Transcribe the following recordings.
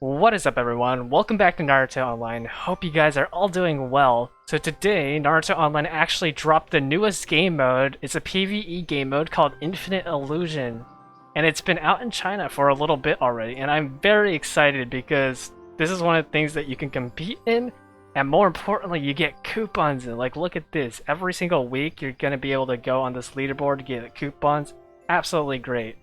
What is up, everyone? Welcome back to Naruto Online. Hope you guys are all doing well. So today, Naruto Online actually dropped the newest game mode. It's a PvE game mode called Infinite Illusion. And it's been out in China for a little bit already, and I'm very excited because this is one of the things that you can compete in, and more importantly, you get coupons in. Like, look at this. Every single week, you're going to be able to go on this leaderboard to get coupons. Absolutely great.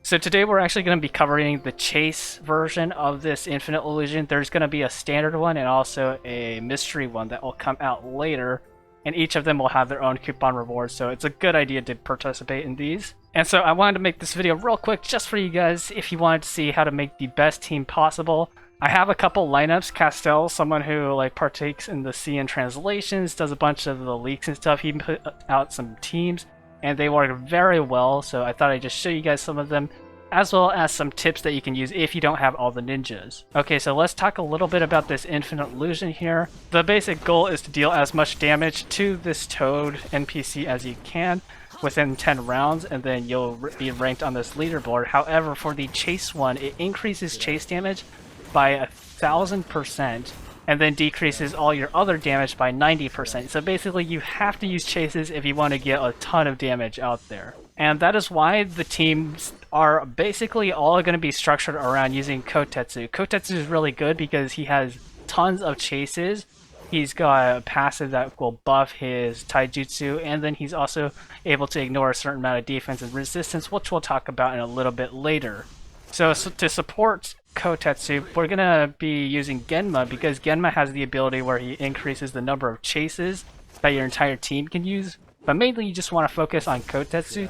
So today we're actually going to be covering the chase version of this Infinite Illusion. There's going to be a standard one and also a mystery one that will come out later, and each of them will have their own coupon rewards, so it's a good idea to participate in these. And so I wanted to make this video real quick just for you guys if you wanted to see how to make the best team possible. I have a couple lineups. Castell, someone who partakes in the CN translations, does a bunch of the leaks and stuff. He put out some teams and they work very well, so I thought I'd just show you guys some of them, as well as some tips that you can use if you don't have all the ninjas. Okay, so let's talk a little bit about this Infinite Illusion here. The basic goal is to deal as much damage to this Toad NPC as you can within 10 rounds, and then you'll be ranked on this leaderboard. However, for the chase one, it increases chase damage by 1,000%, and then decreases all your other damage by 90%. So basically you have to use chases if you want to get a ton of damage out there. And that is why the teams are basically all going to be structured around using Kotetsu. Kotetsu is really good because he has tons of chases. He's got a passive that will buff his taijutsu, and then he's also able to ignore a certain amount of defense and resistance, which we'll talk about in a little bit later. So to support Kotetsu, we're going to be using Genma because Genma has the ability where he increases the number of chases that your entire team can use. But mainly you just want to focus on Kotetsu.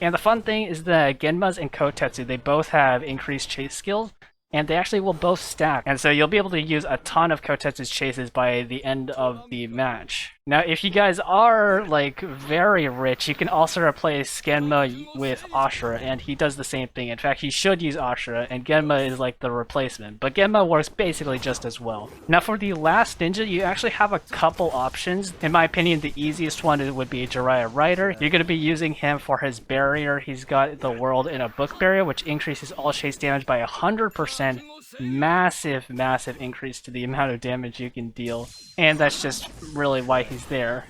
And the fun thing is that Genmas and Kotetsu, they both have increased chase skills, and they actually will both stack. And so you'll be able to use a ton of Kotetsu's chases by the end of the match. Now, if you guys are very rich, you can also replace Genma with Ashura, and he does the same thing. In fact, he should use Ashura, and Genma is the replacement. But Genma works basically just as well. Now, for the last ninja, you actually have a couple options. In my opinion, the easiest one would be Jiraiya Rider. You're going to be using him for his barrier. He's got the world in a book barrier, which increases all chase damage by 100%. Massive increase to the amount of damage you can deal, and that's just really why he's there.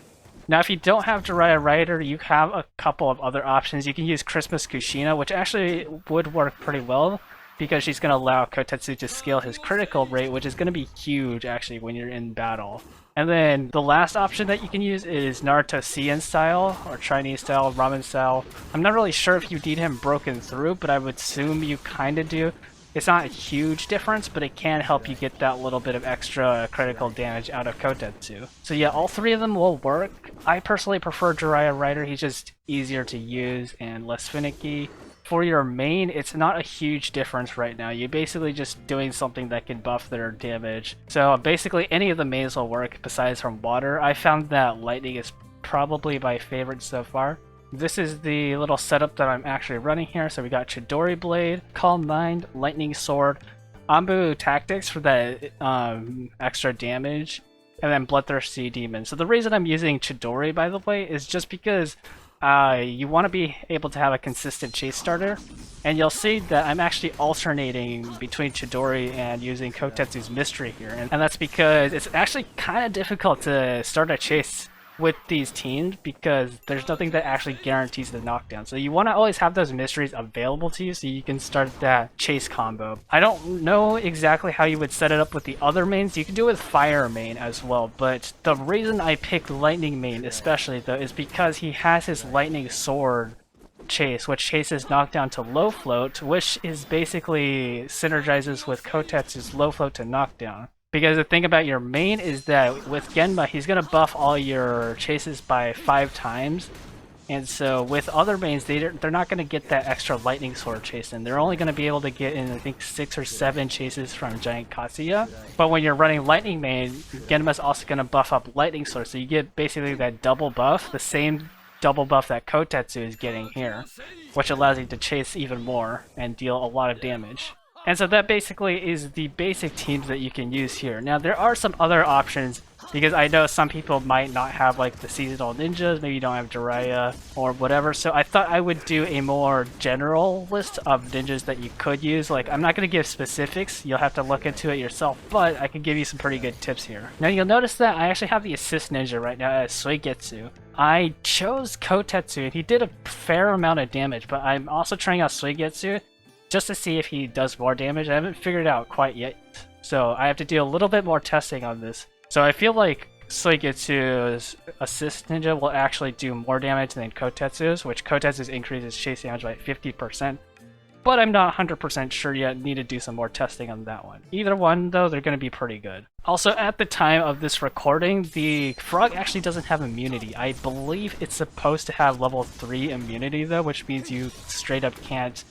Now, if you don't have Jiraiya Rider, you have a couple of other options. You can use Christmas Kushina, which actually would work pretty well because she's going to allow Kotetsu to scale his critical rate, which is going to be huge actually when you're in battle. And then the last option that you can use is Naruto CN style, or Chinese style, ramen style. I'm not really sure if you need him broken through, but I would assume you kind of do. It's not a huge difference, but it can help you get that little bit of extra critical damage out of Kotetsu. So yeah, all three of them will work. I personally prefer Jiraiya Rider. He's just easier to use and less finicky. For your main, it's not a huge difference right now. You're basically just doing something that can buff their damage. So basically any of the mains will work besides from water. I found that lightning is probably my favorite so far. This is the little setup that I'm actually running here. So we got Chidori Blade, Calm Mind, Lightning Sword, Anbu Tactics for that extra damage, and then Bloodthirsty Demon. So the reason I'm using Chidori, by the way, is just because you want to be able to have a consistent chase starter, and you'll see that I'm actually alternating between Chidori and using Kotetsu's Mystery here, and that's because it's actually kind of difficult to start a chase with these teams because there's nothing that actually guarantees the knockdown. So you want to always have those mysteries available to you so you can start that chase combo. I don't know exactly how you would set it up with the other mains. You can do it with Fire main as well, but the reason I picked Lightning main especially though is because he has his Lightning Sword chase, which chases knockdown to low float, which is basically synergizes with Kotetsu's low float to knockdown. Because the thing about your main is that with Genma, he's going to buff all your chases by 5 times. And so with other mains, they're not going to get that extra Lightning Sword chase in. They're only going to be able to get in, I think, 6 or 7 chases from Giant Katsuya. But when you're running Lightning main, Genma's also going to buff up Lightning Sword. So you get basically that double buff, the same double buff that Kotetsu is getting here, which allows you to chase even more and deal a lot of damage. And so that basically is the basic teams that you can use here. Now there are some other options because I know some people might not have like the seasonal ninjas, maybe you don't have Jiraiya or whatever, so I thought I would do a more general list of ninjas that you could use. Like, I'm not going to give specifics, you'll have to look into it yourself, but I can give you some pretty good tips here. Now you'll notice that I actually have the assist ninja right now as Suigetsu. I chose Kotetsu and he did a fair amount of damage, but I'm also trying out Suigetsu just to see if he does more damage. I haven't figured it out quite yet, so I have to do a little bit more testing on this. So I feel like Suigetsu's assist ninja will actually do more damage than Kotetsu's, which Kotetsu's increases chase damage by 50%. But I'm not 100% sure yet, need to do some more testing on that one. Either one though, they're going to be pretty good. Also, at the time of this recording, the frog actually doesn't have immunity. I believe it's supposed to have level 3 immunity though, which means you straight up can't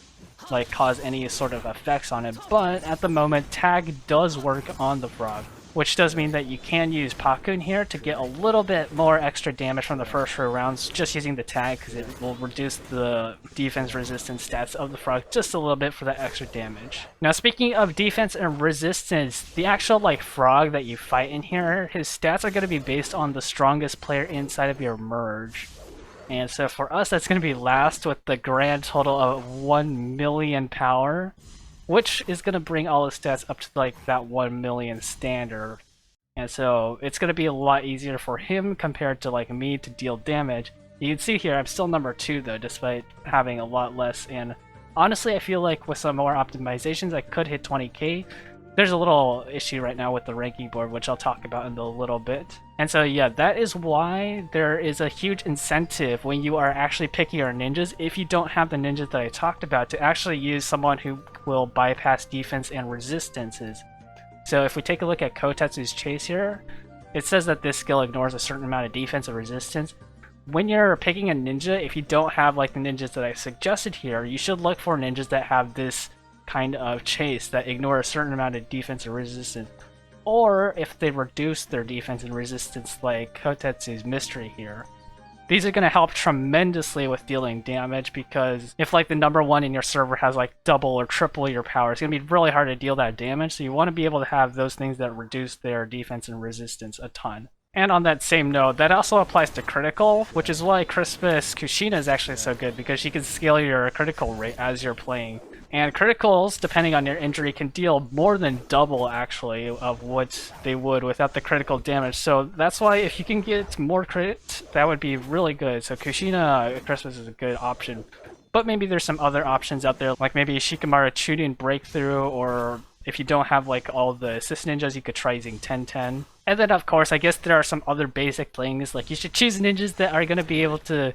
like cause any sort of effects on it. But at the moment, tag does work on the frog, which does mean that you can use Pakun here to get a little bit more extra damage from the first few rounds just using the tag, because it will reduce the defense resistance stats of the frog just a little bit for that extra damage. Now speaking of defense and resistance, the actual like frog that you fight in here, his stats are going to be based on the strongest player inside of your merge. And so for us, that's going to be last with the grand total of 1 million power, which is going to bring all the stats up to like that 1 million standard. And so it's going to be a lot easier for him compared to like me to deal damage. You can see here I'm still number 2 though, despite having a lot less, and honestly I feel like with some more optimizations I could hit 20k. There's a little issue right now with the ranking board, which I'll talk about in a little bit. And so yeah, that is why there is a huge incentive when you are actually picking your ninjas, if you don't have the ninjas that I talked about, to actually use someone who will bypass defense and resistances. So if we take a look at Kotetsu's chase here, it says that this skill ignores a certain amount of defense and resistance. When you're picking a ninja, if you don't have like the ninjas that I suggested here, you should look for ninjas that have this kind of chase that ignore a certain amount of defense or resistance, or if they reduce their defense and resistance like Kotetsu's mystery here. These are going to help tremendously with dealing damage, because if like the number 1 in your server has like double or triple your power, it's going to be really hard to deal that damage, so you want to be able to have those things that reduce their defense and resistance a ton. And on that same note, that also applies to critical, which is why Christmas Kushina is actually so good, because she can scale your critical rate as you're playing. And criticals, depending on your injury, can deal more than double, actually, of what they would without the critical damage. So that's why if you can get more crit, that would be really good. So Kushina Christmas is a good option. But maybe there's some other options out there, like maybe Shikamaru Chunin Breakthrough, or if you don't have like all the assist ninjas, you could try using 1010. And then of course, I guess there are some other basic things, like you should choose ninjas that are going to be able to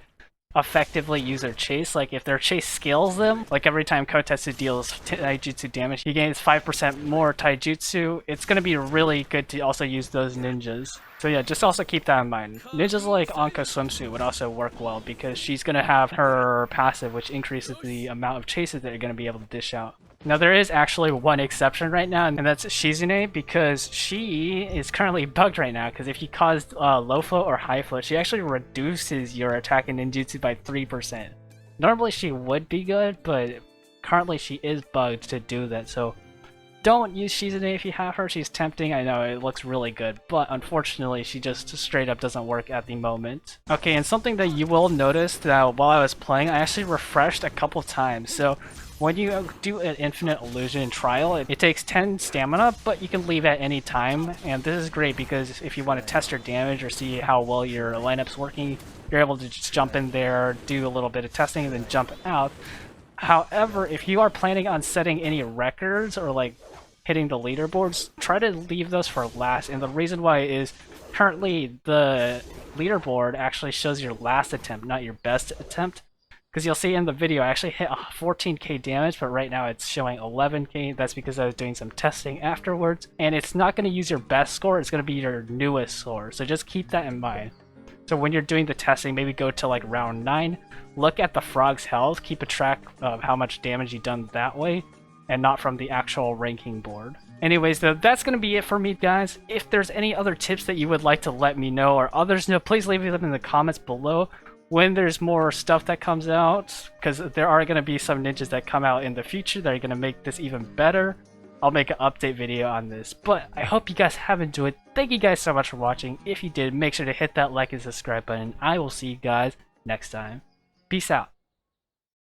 effectively use their chase. Like if their chase scales them, like every time Kotetsu deals taijutsu damage, he gains 5% more taijutsu. It's going to be really good to also use those ninjas. So yeah, just also keep that in mind. Ninjas like Anko Swimsuit would also work well, because she's going to have her passive, which increases the amount of chases that you're going to be able to dish out. Now there is actually one exception right now, and that's Shizune, because she is currently bugged right now, because if you caused low float or high float, she actually reduces your attack and ninjutsu by 3%. Normally she would be good, but currently she is bugged to do that, so don't use Shizune if you have her. She's tempting, I know it looks really good, but unfortunately she just straight up doesn't work at the moment. Okay, and something that you will notice that while I was playing, I actually refreshed a couple times. So when you do an infinite illusion trial, it takes 10 stamina, but you can leave at any time. And this is great because if you want to test your damage or see how well your lineup's working, you're able to just jump in there, do a little bit of testing, and then jump out. However, if you are planning on setting any records or like hitting the leaderboards, try to leave those for last. And the reason why is currently the leaderboard actually shows your last attempt, not your best attempt. Because you'll see in the video, I actually hit 14k damage, but right now it's showing 11k. That's because I was doing some testing afterwards. And it's not going to use your best score, it's going to be your newest score. So just keep that in mind. So when you're doing the testing, maybe go to like round 9, look at the frog's health, keep a track of how much damage you've done that way, and not from the actual ranking board. Anyways, though, that's going to be it for me, guys. If there's any other tips that you would like to let me know or others know, please leave them in the comments below. When there's more stuff that comes out, because there are going to be some ninjas that come out in the future that are going to make this even better. I'll make an update video on this. But I hope you guys have enjoyed. Thank you guys so much for watching. If you did, make sure to hit that like and subscribe button. I will see you guys next time. Peace out.